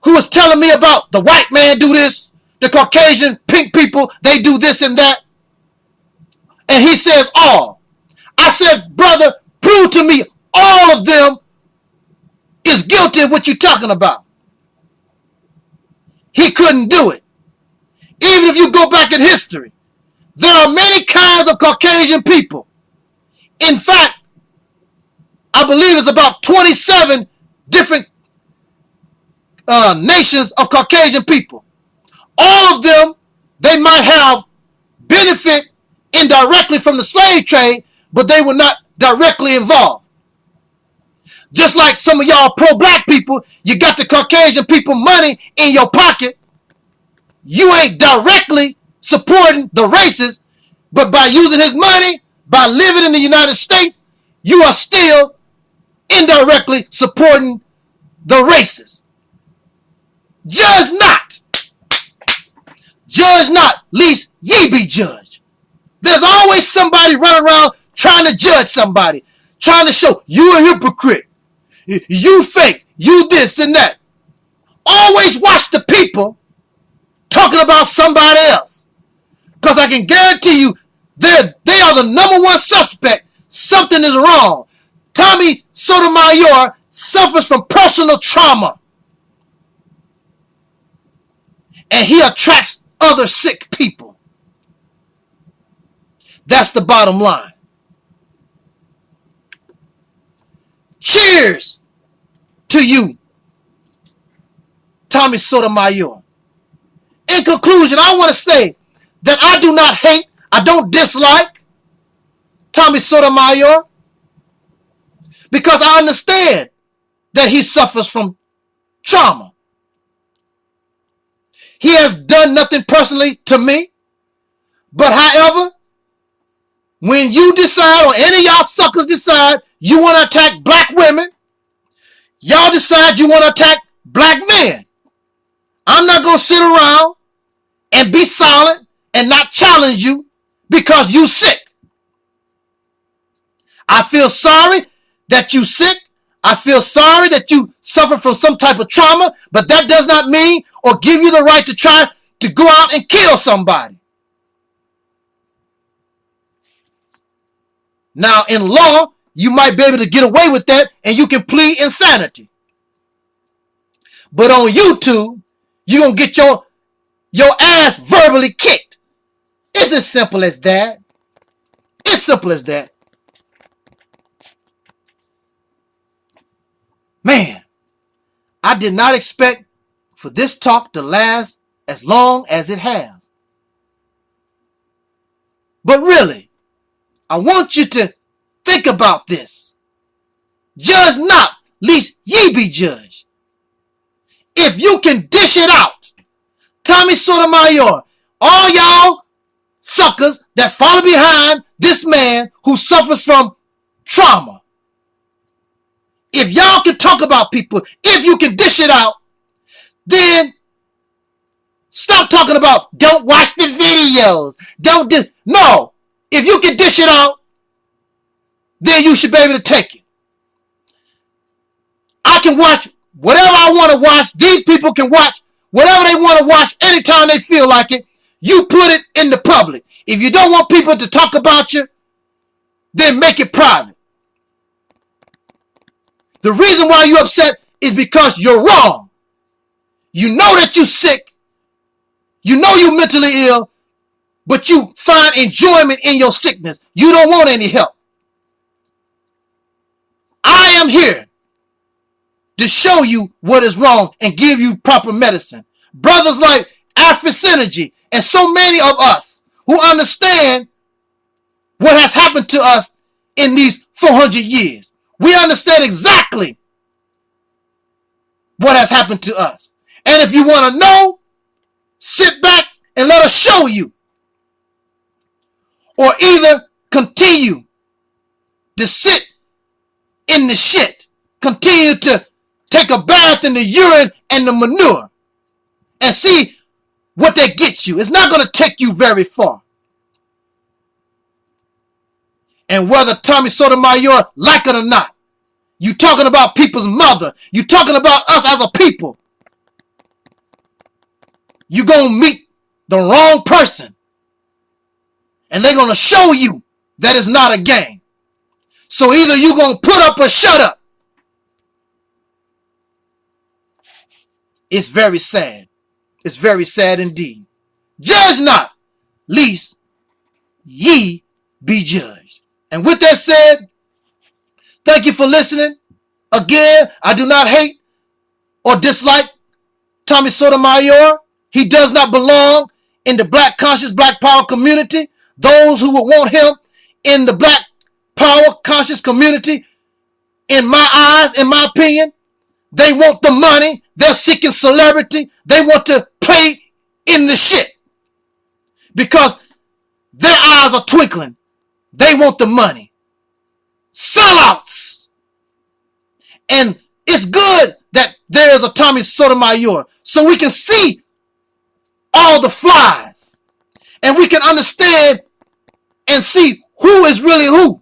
who was telling me about the white man do this, the Caucasian pink people, they do this and that. And he says all. I said, brother, prove to me all of them is guilty of what you're talking about. He couldn't do it. Even if you go back in history, there are many kinds of Caucasian people. In fact, I believe it's about 27 different nations of Caucasian people. All of them, they might have benefit indirectly from the slave trade, but they were not directly involved. Just like some of y'all pro-black people, you got the Caucasian people money in your pocket. You ain't directly supporting the racist, but by using his money, by living in the United States, you are still indirectly supporting the racist. Judge not. Judge not, lest ye be judged. There's always somebody running around trying to judge somebody, trying to show you a hypocrite, you fake, you this and that. Always watch the people talking about somebody else, because I can guarantee you they are the number one suspect. Something is wrong. Tommy Sotomayor suffers from personal trauma, and he attracts other sick people. That's the bottom line. Cheers to you, Tommy Sotomayor. In conclusion, I want to say that I do not hate, I don't dislike Tommy Sotomayor, because I understand that he suffers from trauma. He has done nothing personally to me. But however, when you decide, or any of y'all suckers decide, you want to attack black women, y'all decide you want to attack black men, I'm not going to sit around and be silent and not challenge you because you sick. I feel sorry that you sick. I feel sorry that you suffer from some type of trauma, but that does not mean or give you the right to try to go out and kill somebody. Now, in law, you might be able to get away with that and you can plead insanity. But on YouTube, you're going to get your ass verbally kicked. It's as simple as that. It's simple as that. Man, I did not expect for this talk to last as long as it has. But really, I want you to think about this. Judge not, lest ye be judged. If you can dish it out, Tommy Sotomayor, all y'all suckers that follow behind this man who suffers from trauma, if y'all can talk about people, if you can dish it out, then stop talking about don't watch the videos. Don't do. No. If you can dish it out, then you should be able to take it. I can watch whatever I want to watch. These people can watch whatever they want to watch anytime they feel like it. You put it in the public. If you don't want people to talk about you, then make it private. The reason why you're upset is because you're wrong. You know that you're sick. You know you're mentally ill, but you find enjoyment in your sickness. You don't want any help. I am here to show you what is wrong and give you proper medicine. Brothers like Synergy and so many of us who understand what has happened to us in these 400 years. We understand exactly what has happened to us. And if you want to know, sit back and let us show you. Or either continue to sit in the shit, continue to take a bath in the urine and the manure, and see what that gets you. It's not going to take you very far. And whether Tommy Sotomayor like it or not, you talking about people's mother, you talking about us as a people, you're going to meet the wrong person. And they're going to show you that it's not a game. So either you're going to put up or shut up. It's very sad. It's very sad indeed. Judge not, lest ye be judged. And with that said, thank you for listening. Again, I do not hate or dislike Tommy Sotomayor. He does not belong in the black conscious, black power community. Those who would want him in the black power conscious community, in my eyes, in my opinion, they want the money. They're seeking celebrity. They want to play in the shit because their eyes are twinkling. They want the money. Sellouts. And it's good that there is a Tommy Sotomayor so we can see all the flies and we can understand and see who is really who.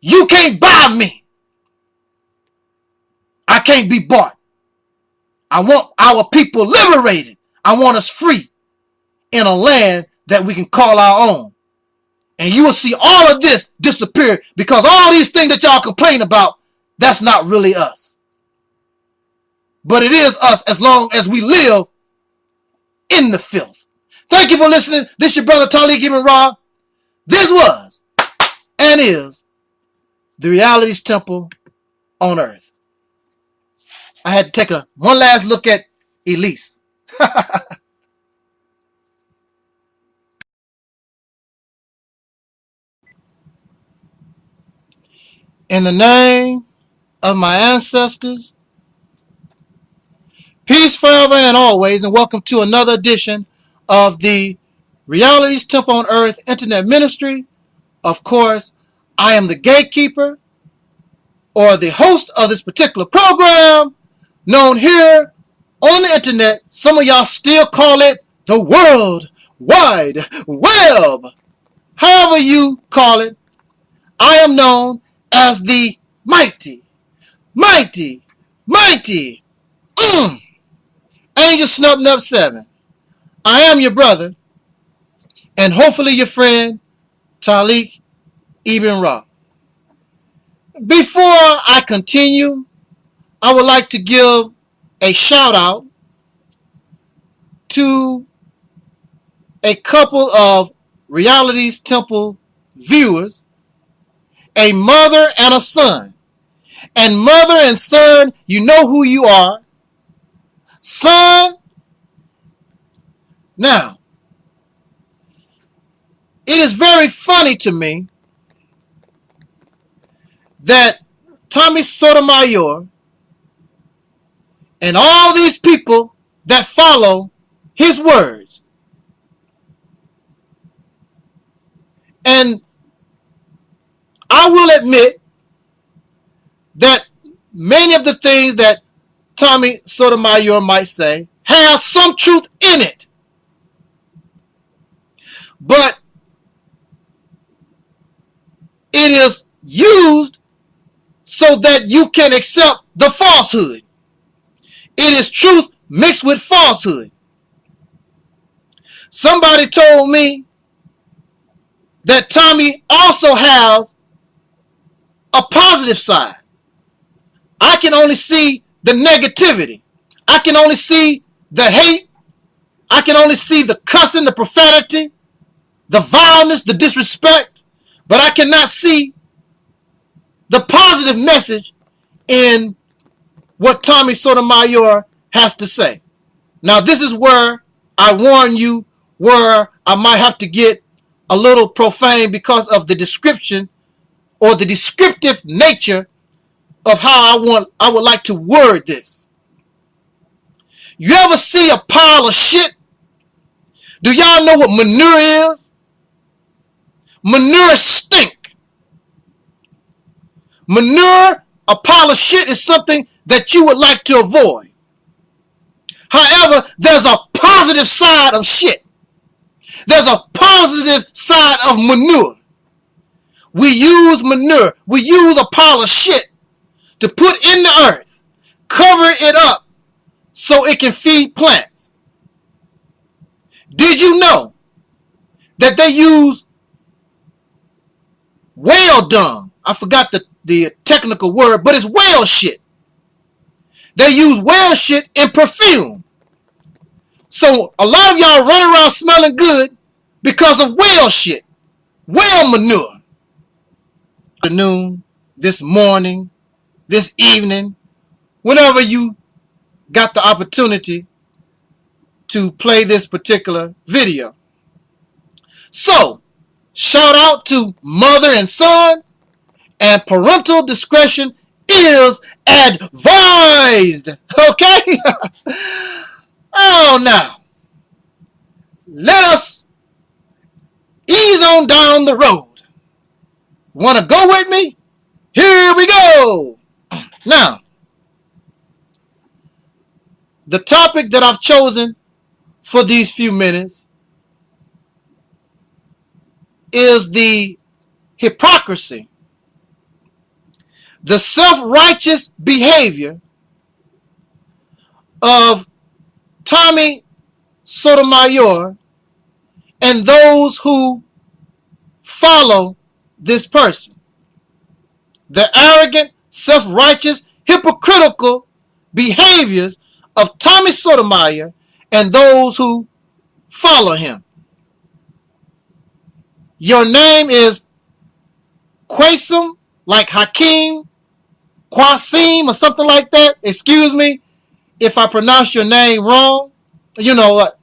You can't buy me. I can't be bought. I want our people liberated. I want us free in a land that we can call our own. And you will see all of this disappear because all these things that y'all complain about, that's not really us. But it is us as long as we live in the filth. Thank you for listening. This is your brother Talik Ibn Ra. This was and is the Reality's Temple on Earth. I had to take one last look at Elise. In the name of my ancestors, peace forever and always, and welcome to another edition of the Realities Temple on Earth Internet Ministry. Of course, I am the gatekeeper or the host of this particular program, known here on the internet. Some of y'all still call it the World Wide Web. However you call it, I am known as the mighty Angelsnupnup 7. I am your brother, and hopefully your friend, Talik Ibn Ra. Before I continue, I would like to give a shout out to a couple of Realities Temple viewers, a mother and a son. And mother and son, you know who you are. Son, now, it is very funny to me that Tommy Sotomayor and all these people that follow his words, and I will admit that many of the things that Tommy Sotomayor might say have some truth in it. But it is used so that you can accept the falsehood. It is truth mixed with falsehood. Somebody told me that Tommy also has a positive side. I can only see the negativity. I can only see the hate. I can only see the cussing, the profanity, the vileness, the disrespect. But I cannot see the positive message in what Tommy Sotomayor has to say. Now, this is where I warn you, where I might have to get a little profane because of the description or the descriptive nature of how I would like to word this. You ever see a pile of shit? Do y'all know what manure is? Manure stink. Manure, a pile of shit, is something that you would like to avoid. However, there's a positive side of shit. There's a positive side of manure. We use manure. We use a pile of shit to put in the earth, cover it up so it can feed plants. Did you know that they use whale dung? I forgot the technical word, but it's whale shit. They use whale shit in perfume. So a lot of y'all run around smelling good because of whale shit, whale manure. Afternoon, this morning, this evening, whenever you got the opportunity to play this particular video. So, shout out to mother and son, and parental discretion is advised. Okay? Oh, now, let us ease on down the road. Want to go with me? Here we go. Now, the topic that I've chosen for these few minutes is the hypocrisy, the self-righteous behavior of Tommy Sotomayor and those who follow this person. The arrogant, self-righteous, hypocritical behaviors of Tommy Sotomayor and those who follow him. Your name is Qasim, like Hakeem, Qasim, or something like that. Excuse me if I pronounce your name wrong. You know what?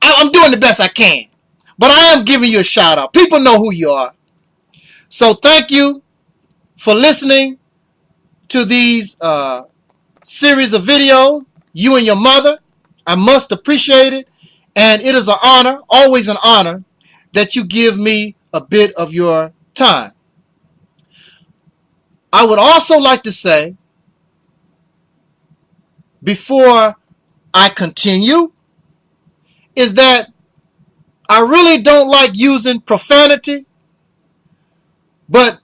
I'm doing the best I can. But I am giving you a shout out. People know who you are. So thank you for listening to these series of videos, you and your mother. I must appreciate it, and it is an honor, always an honor, that you give me a bit of your time. I would also like to say, before I continue, is that I really don't like using profanity, but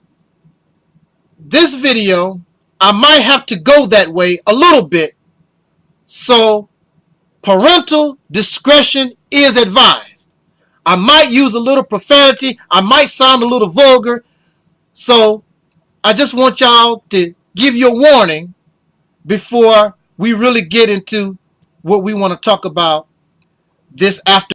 this video, I might have to go that way a little bit, so parental discretion is advised. I might use a little profanity, I might sound a little vulgar, so I just want y'all to give you a warning before we really get into what we want to talk about this afternoon.